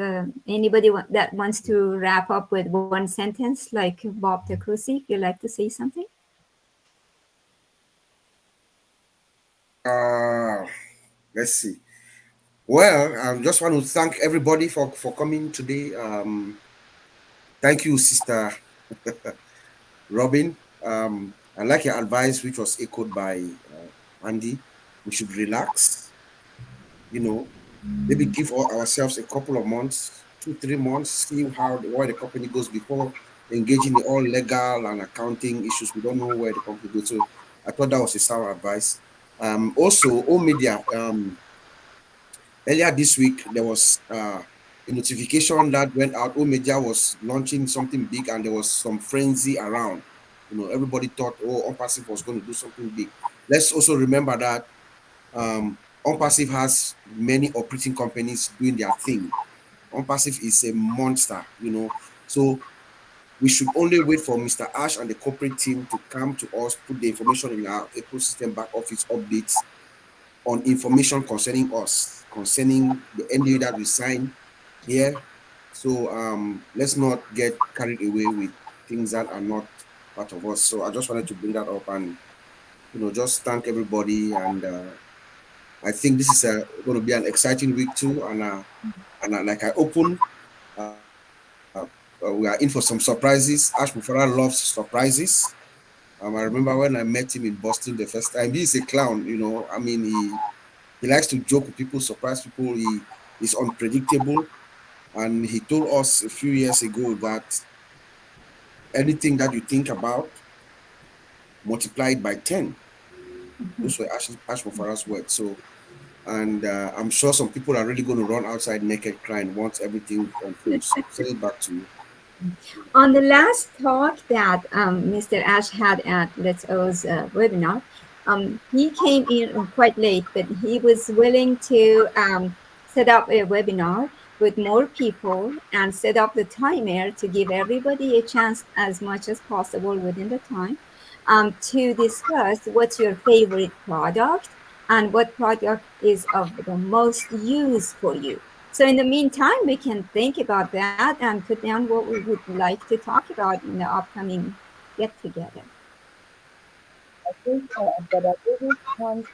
anybody that wants to wrap up with one sentence, like Bob Tacrusi, if you'd like to say something. Let's see. Well, I just want to thank everybody for coming today. Thank you, Sister Robin. I like your advice, which was echoed by Andy. We should relax, you know, maybe give ourselves a couple of months, 2-3 months, see where the company goes before engaging in all legal and accounting issues. We don't know where the company goes. So I thought that was a sound advice. Also, all media. Earlier this week, there was a notification that went out. Omedia was launching something big, and there was some frenzy around. Everybody thought, oh, OnPassive was going to do something big. Let's also remember that OnPassive has many operating companies doing their thing. OnPassive is a monster, So we should only wait for Mr. Ash and the corporate team to come to us, put the information in our ecosystem back office updates on information concerning us, concerning the NDA that we signed here. So let's not get carried away with things that are not part of us. So I just wanted to bring that up and, just thank everybody. And I think this is going to be an exciting week too. And like I opened, we are in for some surprises. Ash Mufareh loves surprises. I remember when I met him in Boston the first time. He's a clown, I mean, he likes to joke with people, surprise people. He is unpredictable. And he told us a few years ago that anything that you think about, multiply it by 10. Those were Ash Mufareh's words. So, and I'm sure some people are really going to run outside naked crying once everything unfolds. Send it back to you. On the last talk that Mr. Ash had at Let's O's webinar, he came in quite late, but he was willing to set up a webinar with more people and set up the timer to give everybody a chance as much as possible within the time to discuss what's your favorite product and what product is of the most use for you. So in the meantime, we can think about that and put down what we would like to talk about in the upcoming get-together. I think Brother David wants...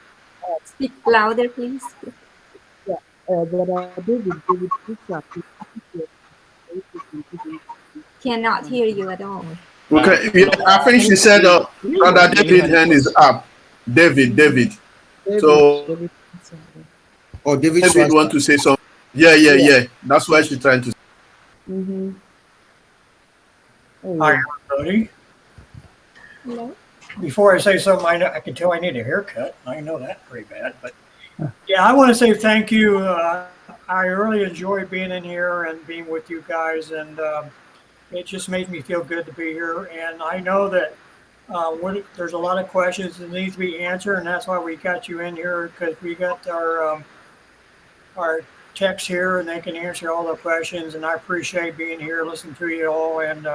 Speak louder, please. Yeah, Brother David, Cannot hear you at all. Okay, I think she said Brother David hand is up. David. So, David want to say something. Yeah. That's why she's trying to. Hi, everybody. Hello. Before I say something, I can tell I need a haircut. I know that pretty bad, but yeah, I want to say thank you. I really enjoy being in here and being with you guys, and it just makes me feel good to be here. And I know that there's a lot of questions that need to be answered, and that's why we got you in here, because we got our techs here, and they can answer all the questions. And I appreciate being here, listening to you all. And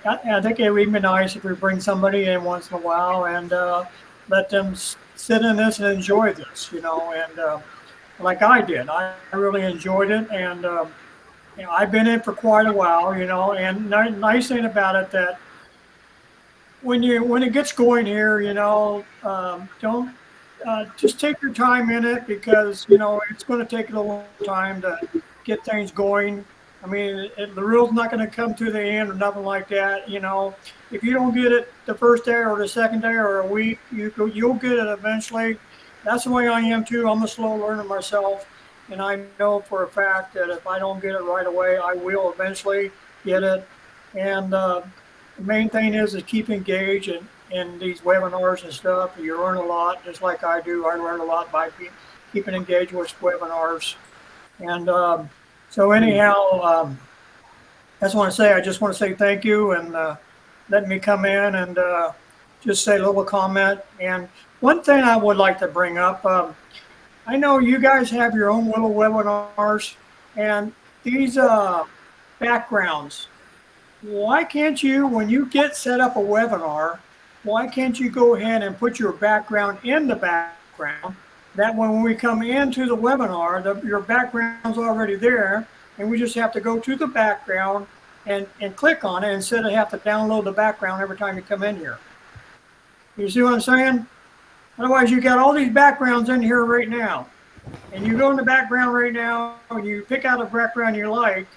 I think it would be nice if we bring somebody in once in a while and let them sit in this and enjoy this, and like I did. I really enjoyed it, and I've been in for quite a while, and nice thing about it that when it gets going here, don't just take your time in it, because it's going to take a little time to get things going. I mean, the rule's not going to come to the end or nothing like that. If you don't get it the first day or the second day or a week, you'll get it eventually. That's the way I am too. I'm a slow learner myself, and I know for a fact that if I don't get it right away, I will eventually get it. And the main thing is keep engaged in these webinars and stuff. You learn a lot, just like I do. I learn a lot by keeping engaged with webinars. And so anyhow, I just want to say thank you and letting me come in and just say a little comment. And one thing I would like to bring up, I know you guys have your own little webinars and these backgrounds. Why can't you, when you get set up a webinar, why can't you go ahead and put your background in the background? That when we come into the webinar, your background's already there, and we just have to go to the background and click on it instead of have to download the background every time you come in here. You see what I'm saying? Otherwise, you got all these backgrounds in here right now. And you go in the background right now, and you pick out a background you like.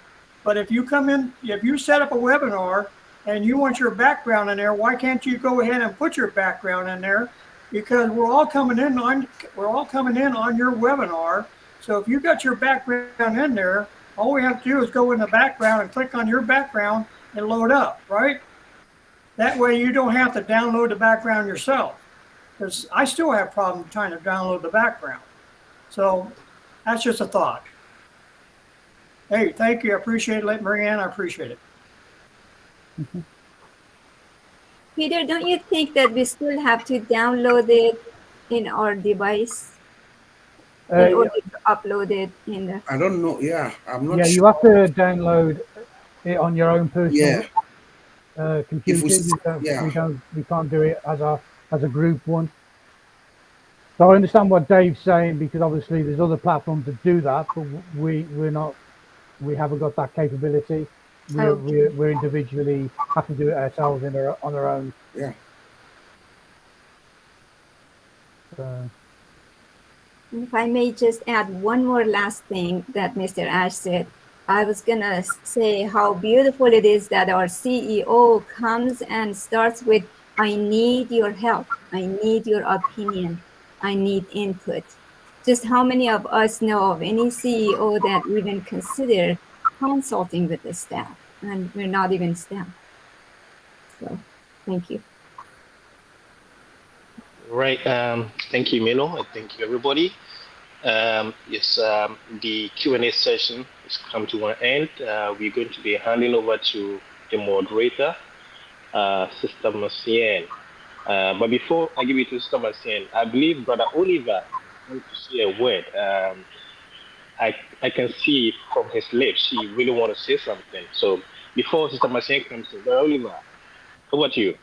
But if you come in, if you set up a webinar and you want your background in there, why can't you go ahead and put your background in there? Because we're all coming in on your webinar. So if you got your background in there, all we have to do is go in the background and click on your background and load up, right? That way you don't have to download the background yourself. Because I still have problems trying to download the background. So that's just a thought. Hey, thank you. I appreciate it, Marianne. I appreciate it. Peter, don't you think that we still have to download it in our device in order to upload it in the... I don't know. Yeah, I'm not sure. You have to download it on your own personal computer. We can't do it as a group one. So I understand what Dave's saying, because obviously there's other platforms that do that, but we haven't got that capability. We're individually have to do it ourselves on our own. Yeah. If I may just add one more last thing that Mr. Ash said, I was gonna say how beautiful it is that our CEO comes and starts with, I need your help, I need your opinion, I need input. Just how many of us know of any CEO that even consider consulting with the staff, and we're not even staff. So thank you. Right. Thank you, Milo, and thank you, everybody. Yes, the Q&A session has come to an end. We're going to be handing over to the moderator, Sister Marcienne. But before I give it to Sister Marcienne, I believe Brother Oliver wants to say a word. I can see from his lips he really wants to say something. So before Sister Marcienne comes in, Brother Oliver, over to you.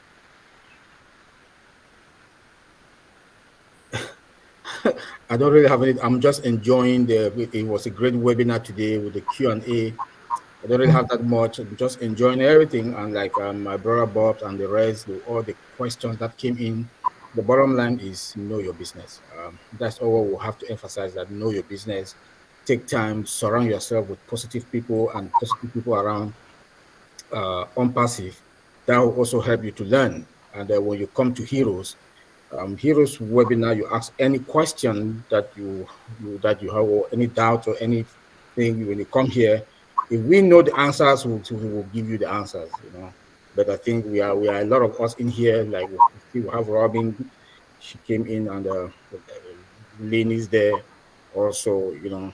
I don't really have any. I'm just enjoying it was a great webinar today with the Q&A. I don't really have that much. I'm just enjoying everything. And like my brother Bob and the rest, all the questions that came in, the bottom line is know your business. That's all we'll have to emphasize, that know your business. Take time, surround yourself with positive people and positive people around OnPassive. That will also help you to learn. And when you come to Heroes, Heroes webinar, you ask any question that you have, or any doubt or anything. When you come here, if we know the answers, we'll give you the answers, you know. But I think we are a lot of us in here. Like we have Robin, she came in, and Lynn is there also, you know.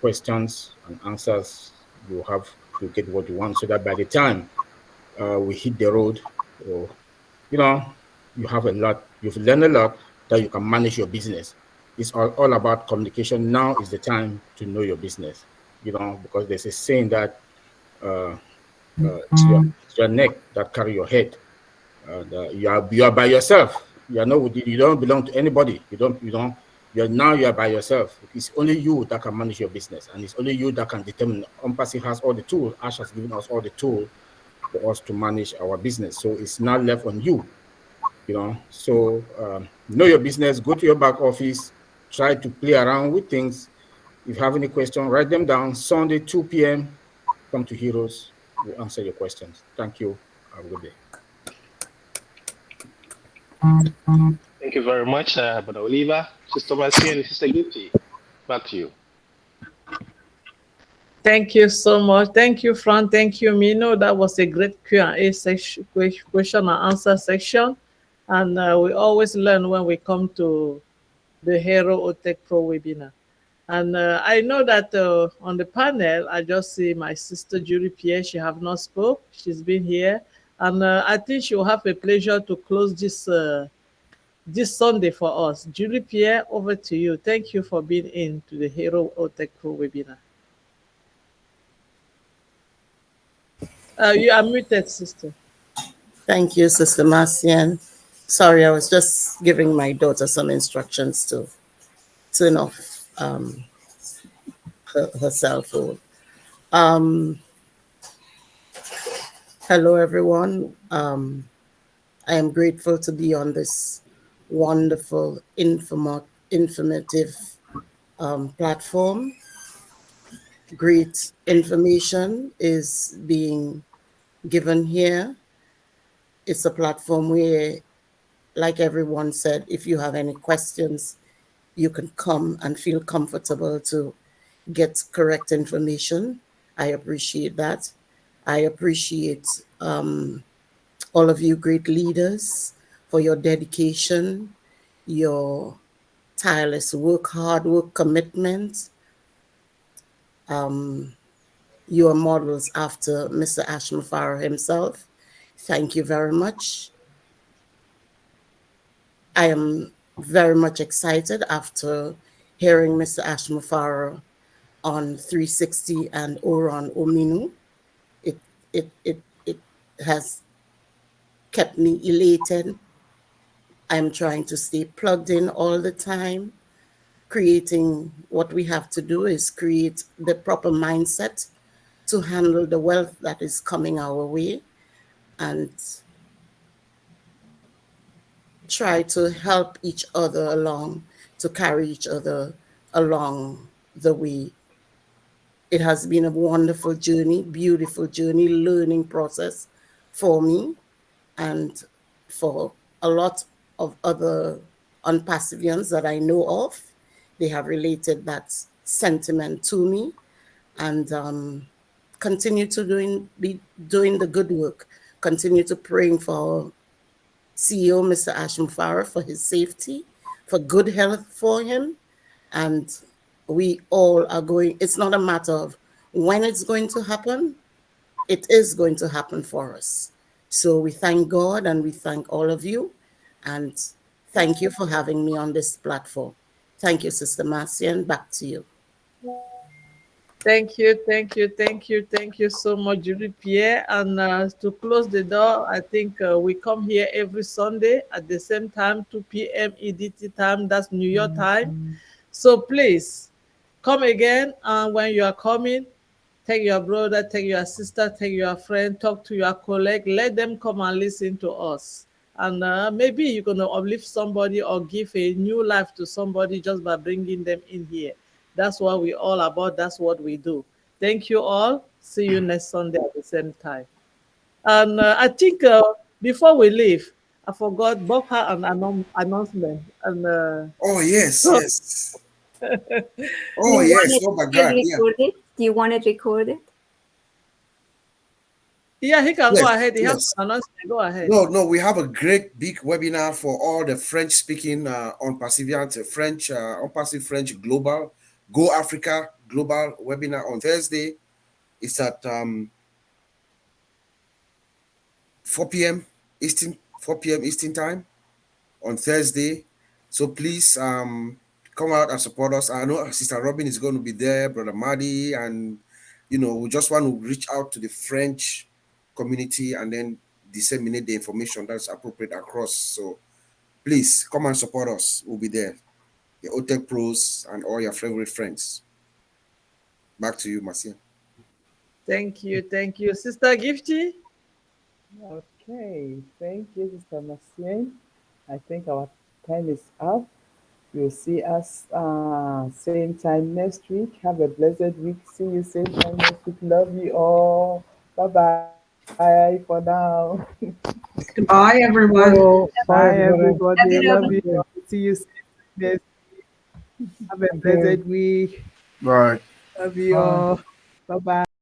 Questions and answers, you have to get what you want, so that by the time we hit the road, or you know, you have a lot, you've learned a lot that you can manage your business. It's all about communication. Now is the time to know your business, you know, because there's a saying that it's your neck that carry your head. You are by yourself. You don't belong to anybody. You are by yourself. It's only you that can manage your business, and it's only you that can determine. OnPassive has all the tools. Ash has given us all the tools for us to manage our business. So it's now left on you, you know. So know your business, go to your back office, try to play around with things. If you have any questions, write them down. Sunday, 2 p.m., come to Heroes. We'll answer your questions. Thank you. Have a good day. Thank you very much, Brother Oliver. Sister Marcienne and Sister Guti, back to you. Thank you so much. Thank you, Fran. Thank you, Mino. That was a great Q&A section, question and answer section. And we always learn when we come to the Hero OTech Pro webinar. And I know that on the panel, I just see my sister Julie Pierre. She have not spoke. She's been here. And I think she will have a pleasure to close this Sunday for us. Julie Pierre, over to you. Thank you for being in to the Hero OTech Pro webinar. You are muted, sister. Thank you, Sister Marcian. Sorry, I was just giving my daughter some instructions to turn off her cell phone. Hello, everyone. I am grateful to be on this wonderful, informative platform. Great information is being given here. It's a platform where, like everyone said, if you have any questions, you can come and feel comfortable to get correct information. I appreciate that. I appreciate all of you great leaders for your dedication, your tireless work, hard work, commitment. You are models after Mr. Ash Mufareh himself. Thank you very much. I am very much excited after hearing Mr. Ash Mufareh on 360 and Oron Ominu. It has kept me elated. I'm trying to stay plugged in all the time. Creating what we have to do is create the proper mindset to handle the wealth that is coming our way and try to help each other along, to carry each other along the way. It has been a wonderful journey, beautiful journey, learning process for me and for a lot of other OnPassivians that I know of. They have related that sentiment to me and continue to be doing the good work, continue to praying for CEO, Mr. Ash Mufareh, for his safety, for good health for him. And we all are going, it's not a matter of when it's going to happen, it is going to happen for us. So we thank God and we thank all of you. And thank you for having me on this platform. Thank you, Sister Marcian. Back to you. Thank you, thank you, thank you, thank you so much, Julie Pierre. And to close the door, I think we come here every Sunday at the same time, 2 p.m. EDT time, that's New York time. So please come again. And when you are coming, take your brother, take your sister, take your friend, talk to your colleague, let them come and listen to us. And maybe you're going to uplift somebody or give a new life to somebody just by bringing them in here. That's what we're all about. That's what we do. Thank you all. See you next Sunday at the same time. And I think before we leave, I forgot Bob had an announcement. And oh yes, so, yes. Oh yes. Oh my God. Yeah. Do you want it recorded? Yeah, he can go ahead. He yes. has an announcement. Go ahead. No, we have a great big webinar for all the French-speaking OnPassivians, French OnPassive French Global Go Africa Global webinar on Thursday. It's at 4 p.m. Eastern time on Thursday. So please come out and support us. I know Sister Robin is going to be there, Brother Madi, and we just want to reach out to the French community and then disseminate the information that's appropriate across. So please come and support us. We'll be there. The OTech pros and all your favorite friends. Back to you, Marcia. Thank you. Sister Gifty? Okay, thank you, Sister Marcia. I think our time is up. You'll see us same time next week. Have a blessed week. See you same time next week. Love you all. Bye-bye for now. Goodbye, everyone. Bye, Bye, everybody. everybody. Love Thank you. you. See you next week. Have a Thank blessed you. week. Bye. Love you Bye. all. Bye-bye.